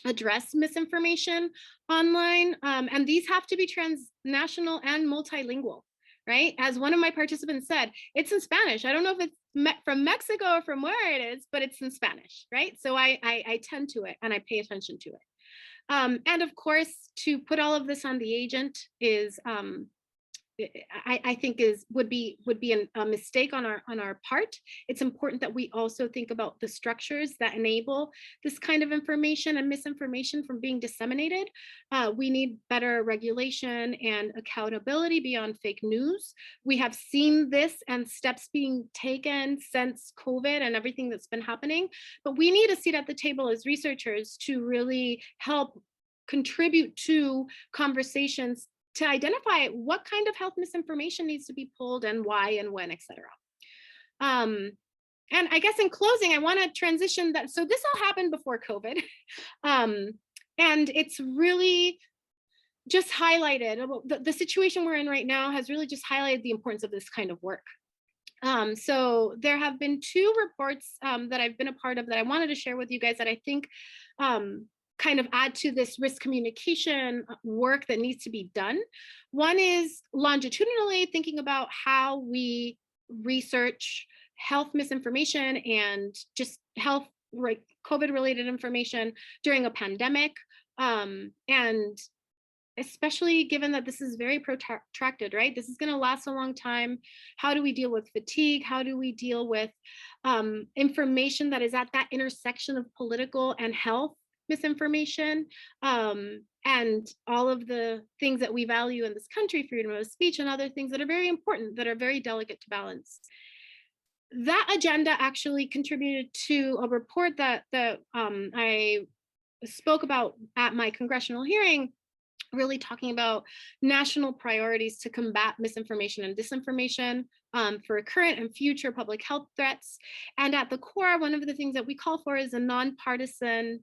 address misinformation online. And these have to be transnational and multilingual, right? As one of my participants said, it's in Spanish. I don't know if it's from Mexico or from where it is, but it's in Spanish, right? So I tend to it and I pay attention to it. And of course, to put all of this on the agent is, I think would be a mistake on our part. It's important that we also think about the structures that enable this kind of information and misinformation from being disseminated. We need better regulation and accountability beyond fake news. We have seen this and steps being taken since COVID and everything that's been happening, but we need a seat at the table as researchers to really help contribute to conversations to identify what kind of health misinformation needs to be pulled and why and when, et cetera. And I guess in closing, I want to transition that. So this all happened before COVID. And it's really just highlighted the situation we're in right now has really just highlighted the importance of this kind of work. So there have been two reports that I've been a part of that I wanted to share with you guys that I think kind of add to this risk communication work that needs to be done. One is longitudinally thinking about how we research health misinformation and just health, like COVID-related information during a pandemic. And especially given that this is very protracted, right? This is going to last a long time. How do we deal with fatigue? How do we deal with information that is at that intersection of political and health misinformation, and all of the things that we value in this country, freedom of speech and other things that are very important, that are very delicate to balance. That agenda actually contributed to a report that I spoke about at my congressional hearing, really talking about national priorities to combat misinformation and disinformation for current and future public health threats. And at the core, one of the things that we call for is a nonpartisan,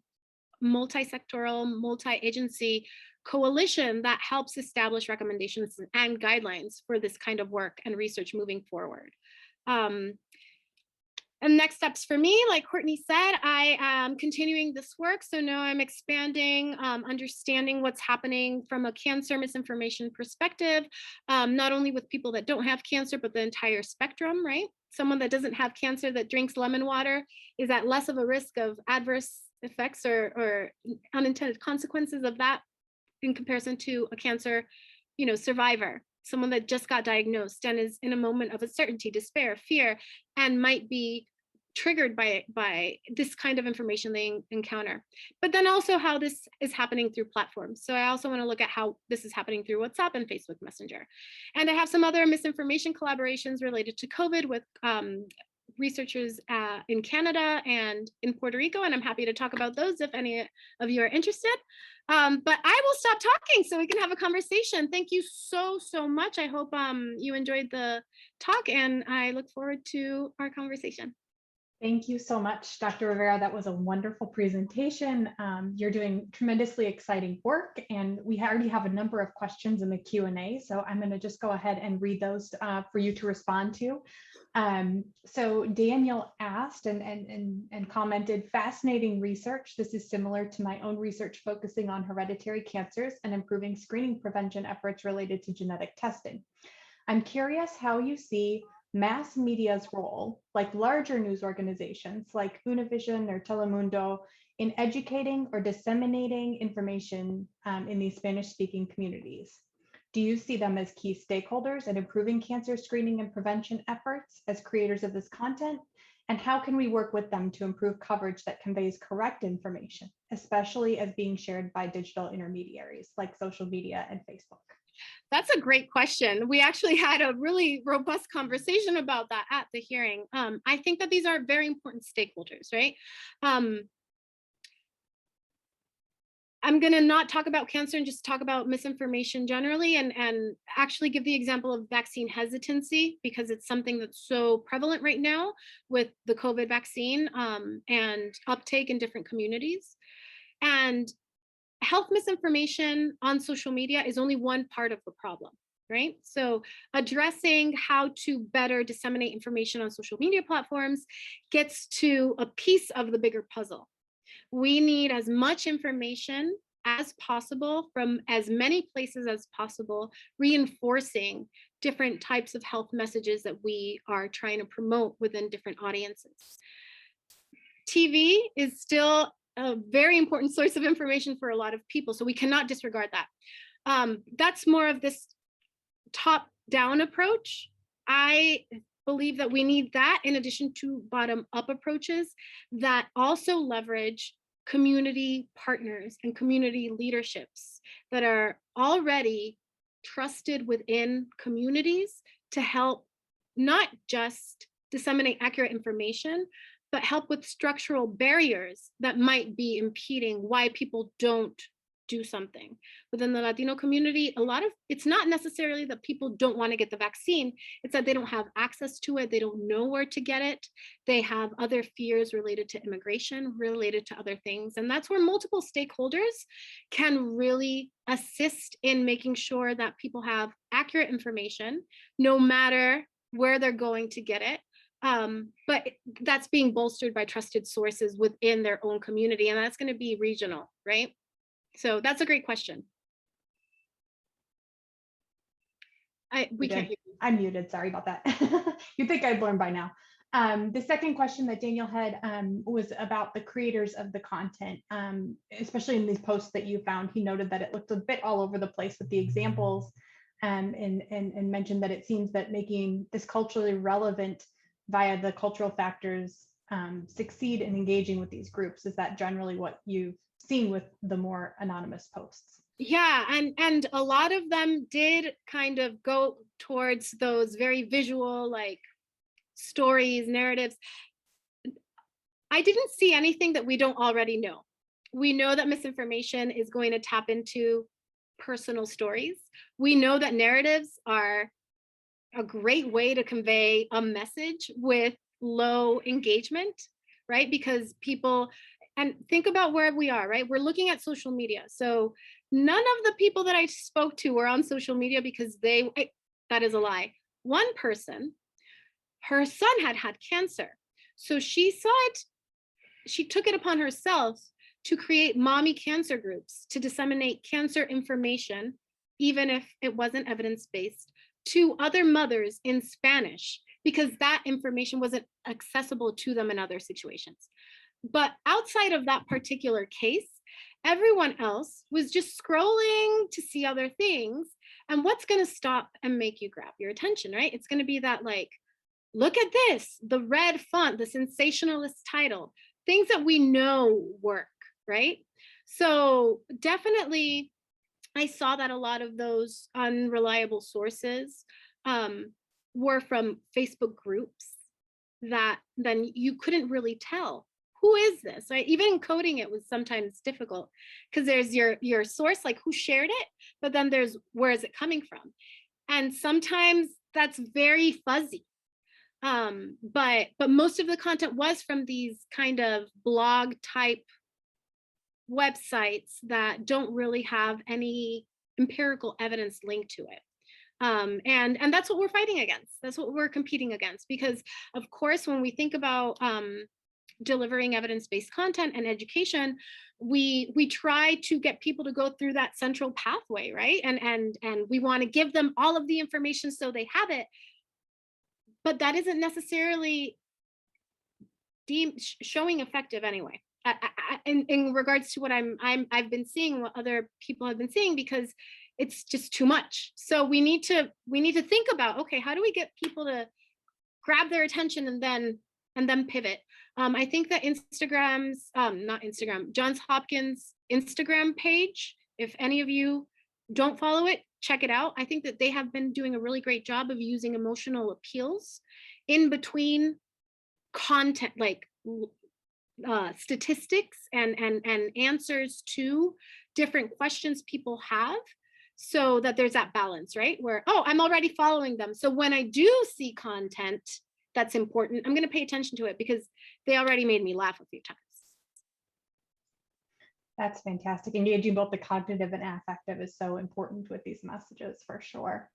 multi-sectoral, multi-agency coalition that helps establish recommendations and guidelines for this kind of work and research moving forward. And next steps for me, like Courtney said, I am continuing this work. So now I'm expanding, understanding what's happening from a cancer misinformation perspective, not only with people that don't have cancer, but the entire spectrum, right? Someone that doesn't have cancer that drinks lemon water is at less of a risk of adverse effects or unintended consequences of that in comparison to a cancer, survivor. Someone that just got diagnosed and is in a moment of uncertainty, despair, fear, and might be triggered by this kind of information they encounter. But then also how this is happening through platforms. So I also want to look at how this is happening through WhatsApp and Facebook Messenger. And I have some other misinformation collaborations related to COVID with researchers in Canada and in Puerto Rico, and I'm happy to talk about those if any of you are interested. But I will stop talking so we can have a conversation. Thank you so much. I hope you enjoyed the talk, and I look forward to our conversation. Thank you so much, Dr. Rivera. That was a wonderful presentation. You're doing tremendously exciting work, and we already have a number of questions in the Q&A, so I'm going to just go ahead and read those for you to respond to. So Daniel asked and commented, fascinating research. This is similar to my own research focusing on hereditary cancers and improving screening prevention efforts related to genetic testing. I'm curious how you see mass media's role, like larger news organizations like Univision or Telemundo, in educating or disseminating information in these Spanish-speaking communities. Do you see them as key stakeholders in improving cancer screening and prevention efforts as creators of this content? And how can we work with them to improve coverage that conveys correct information, especially as being shared by digital intermediaries like social media and Facebook? That's a great question. We actually had a really robust conversation about that at the hearing. I think that these are very important stakeholders, right? I'm going to not talk about cancer and just talk about misinformation generally, and actually give the example of vaccine hesitancy, because it's something that's so prevalent right now with the COVID vaccine and uptake in different communities. And health misinformation on social media is only one part of the problem, right? So addressing how to better disseminate information on social media platforms gets to a piece of the bigger puzzle. We need as much information as possible from as many places as possible, reinforcing different types of health messages that we are trying to promote within different audiences. TV is still a very important source of information for a lot of people, so we cannot disregard that. That's more of this top-down approach. I believe that we need that in addition to bottom-up approaches that also leverage community partners and community leaderships that are already trusted within communities to help not just disseminate accurate information, but help with structural barriers that might be impeding why people don't do something. Within the Latino community, it's not necessarily that people don't want to get the vaccine, it's that they don't have access to it, they don't know where to get it, they have other fears related to immigration, related to other things. And that's where multiple stakeholders can really assist in making sure that people have accurate information, no matter where they're going to get it. But that's being bolstered by trusted sources within their own community, and that's going to be regional, right? So that's a great question. We can't hear you. I'm muted, sorry about that. You'd think I'd learn by now. The second question that Daniel had was about the creators of the content, especially in these posts that you found. He noted that it looked a bit all over the place with the examples, and mentioned that it seems that making this culturally relevant via the cultural factors succeed in engaging with these groups. Is that generally what you've seen with the more anonymous posts? Yeah, and a lot of them did kind of go towards those very visual, like stories, narratives. I didn't see anything that we don't already know. We know that misinformation is going to tap into personal stories. We know that narratives are a great way to convey a message with low engagement, right? Because people, and think about where we are, right? We're looking at social media. So none of the people that I spoke to were on social media because that is a lie. One person, her son had cancer. So she took it upon herself to create mommy cancer groups to disseminate cancer information, even if it wasn't evidence-based, to other mothers in Spanish, because that information wasn't accessible to them in other situations. But outside of that particular case, everyone else was just scrolling to see other things. And what's going to stop and make you grab your attention, right? It's going to be that, like, look at this, the red font, the sensationalist title, things that we know work, right? So definitely, I saw that a lot of those unreliable sources were from Facebook groups that then you couldn't really tell who is this, right? Even encoding it was sometimes difficult because there's your source, like who shared it, but then there's where is it coming from? And sometimes that's very fuzzy. But most of the content was from these kind of blog type websites that don't really have any empirical evidence linked to it. And that's what we're fighting against. That's what we're competing against, because of course, when we think about delivering evidence-based content and education, we try to get people to go through that central pathway, right? And we want to give them all of the information so they have it, but that isn't necessarily showing effective anyway. In regards to what I've been seeing, what other people have been seeing, because it's just too much. So we need to think about, okay, how do we get people to grab their attention and then pivot? I think that Johns Hopkins Instagram page, if any of you don't follow it, check it out. I think that they have been doing a really great job of using emotional appeals in between content, like statistics and answers to different questions people have, so that there's that balance, right? Where, oh, I'm already following them, so when I do see content that's important, I'm going to pay attention to it because they already made me laugh a few times. That's fantastic. Engaging both the cognitive and affective is so important with these messages, for sure.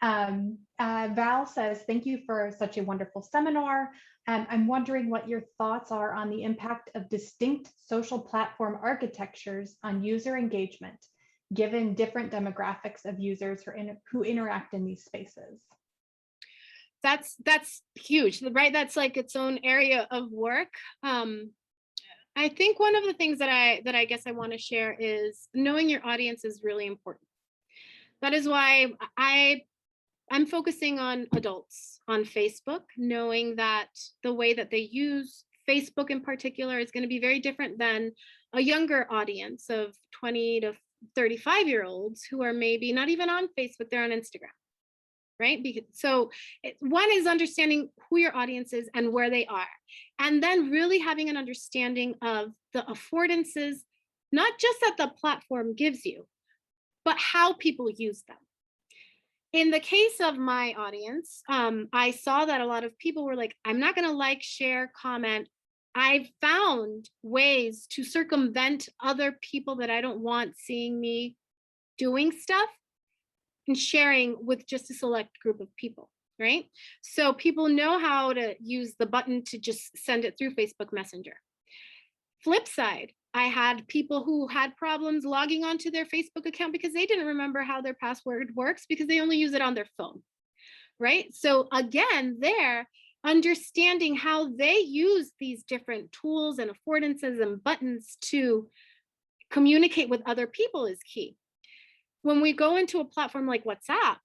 Val says, thank you for such a wonderful seminar. I'm wondering what your thoughts are on the impact of distinct social platform architectures on user engagement, given different demographics of users who interact in these spaces. That's huge, right? That's like its own area of work. I think one of the things that I guess I want to share is knowing your audience is really important. That is why I'm focusing on adults on Facebook, knowing that the way that they use Facebook in particular is going to be very different than a younger audience of 20 to 35-year-olds who are maybe not even on Facebook, they're on Instagram, right? So one is understanding who your audience is and where they are, and then really having an understanding of the affordances not just that the platform gives you, but how people use them. In the case of my audience, I saw that a lot of people were like, I'm not going to like, share, comment. I've found ways to circumvent other people that I don't want seeing me doing stuff and sharing with just a select group of people, right? So people know how to use the button to just send it through Facebook Messenger. Flip side, I had people who had problems logging onto their Facebook account because they didn't remember how their password works because they only use it on their phone, right? So again, there, understanding how they use these different tools and affordances and buttons to communicate with other people is key. When we go into a platform like WhatsApp,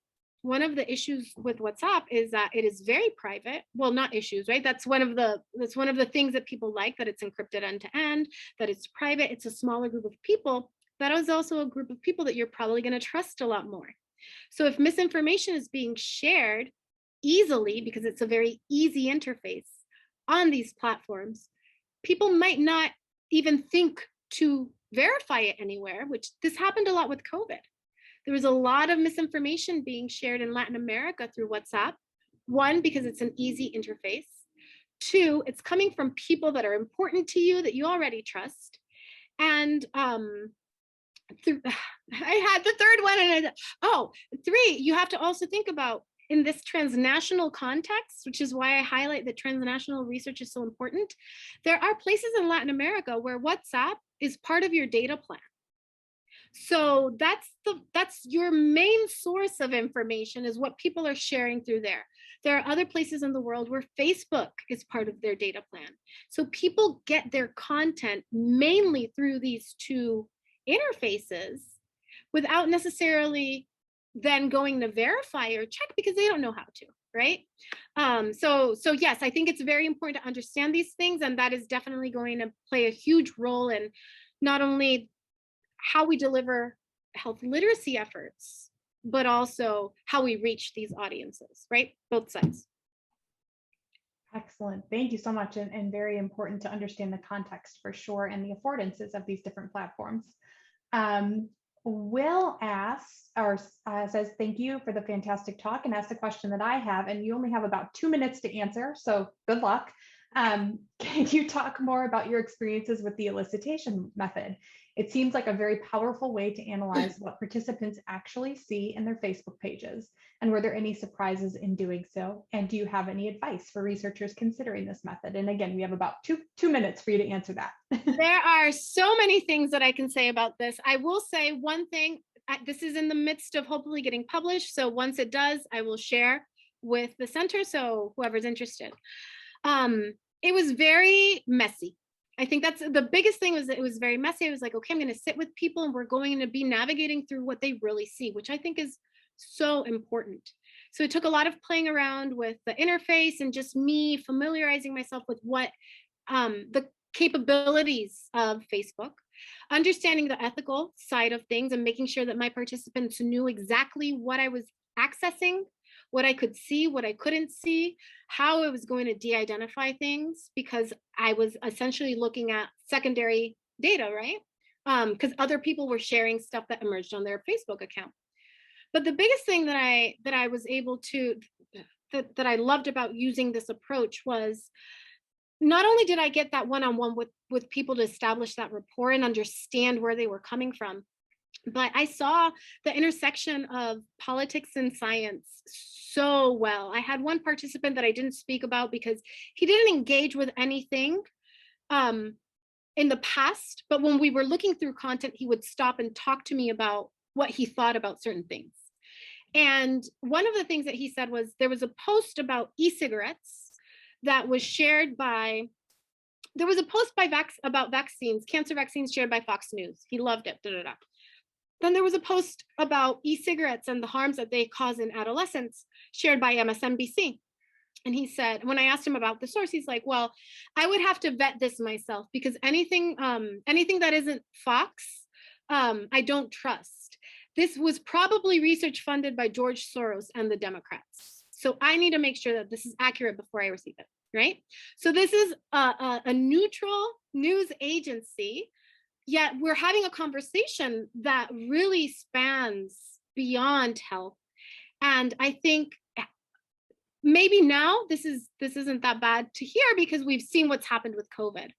one of the issues with WhatsApp is that it is very private. Well, not issues, right? That's one of the things that people like, that it's encrypted end to end, that it's private. It's a smaller group of people. That is also a group of people that you're probably going to trust a lot more. So if misinformation is being shared easily, because it's a very easy interface on these platforms, people might not even think to verify it anywhere, which this happened a lot with COVID. There was a lot of misinformation being shared in Latin America through WhatsApp. One, because it's an easy interface. Two, it's coming from people that are important to you that you already trust. And I had the third one, and three, you have to also think about in this transnational context, which is why I highlight that transnational research is so important. There are places in Latin America where WhatsApp is part of your data plan. So that's your main source of information, is what people are sharing through there. There are other places in the world where Facebook is part of their data plan. So people get their content mainly through these two interfaces without necessarily then going to verify or check because they don't know how to, right? So yes, I think it's very important to understand these things, and that is definitely going to play a huge role in not only how we deliver health literacy efforts, but also how we reach these audiences, right? Both sides. Excellent. Thank you so much. And very important to understand the context for sure and the affordances of these different platforms. Will asks, or says, thank you for the fantastic talk, and asks the question that I have, and you only have about 2 minutes to answer, so good luck. Can you talk more about your experiences with the elicitation method? It seems like a very powerful way to analyze what participants actually see in their Facebook pages. And were there any surprises in doing so? And do you have any advice for researchers considering this method? And again, we have about two minutes for you to answer that. There are so many things that I can say about this. I will say one thing, this is in the midst of hopefully getting published. So once it does, I will share with the center. So whoever's interested. It was very messy. I think that's the biggest thing, was that it was very messy. I was like, okay, I'm going to sit with people and we're going to be navigating through what they really see, which I think is so important. So it took a lot of playing around with the interface and just me familiarizing myself with what the capabilities of Facebook, understanding the ethical side of things and making sure that my participants knew exactly what I was accessing, what I could see, what I couldn't see, how I was going to de-identify things, because I was essentially looking at secondary data, right? Because other people were sharing stuff that emerged on their Facebook account. But the biggest thing that I was able to, that I loved about using this approach was, not only did I get that one-on-one with people to establish that rapport and understand where they were coming from, but I saw the intersection of politics and science so well. I had one participant that I didn't speak about because he didn't engage with anything in the past, but when we were looking through content, he would stop and talk to me about what he thought about certain things. And one of the things that he said was, there was a post about e-cigarettes that was shared by, there was a post about vaccines, cancer vaccines, shared by Fox News. He loved it, Then there was a post about e-cigarettes and the harms that they cause in adolescents, shared by MSNBC. And he said, when I asked him about the source, he's like, well, I would have to vet this myself, because anything that isn't Fox, I don't trust. This was probably research funded by George Soros and the Democrats. So I need to make sure that this is accurate before I receive it, right? So this is a neutral news agency yet we're having a conversation that really spans beyond health. And I think maybe now this isn't that bad to hear because we've seen what's happened with COVID.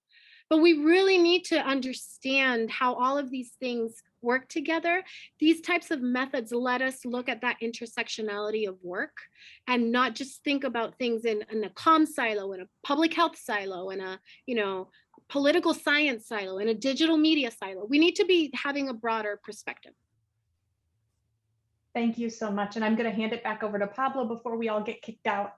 But we really need to understand how all of these things work together. These types of methods let us look at that intersectionality of work and not just think about things in a comm silo, in a public health silo, in a, political science silo, in a digital media silo. We need to be having a broader perspective. Thank you so much. And I'm going to hand it back over to Pablo before we all get kicked out.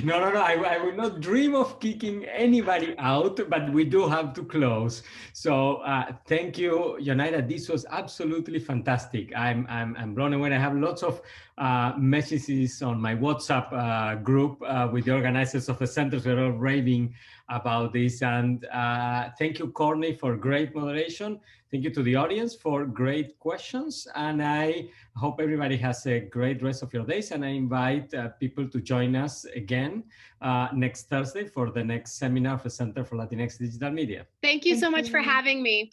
No. I will not dream of kicking anybody out, but we do have to close. So thank you, Yonaira. This was absolutely fantastic. I'm blown away. I have lots of messages on my WhatsApp group with the organizers of the centers. We're all raving about this. And thank you, Courtney, for great moderation. Thank you to the audience for great questions. And I hope everybody has a great rest of your days. And I invite people to join us again next Thursday for the next seminar of the Center for Latinx Digital Media. Thank you so much for having me.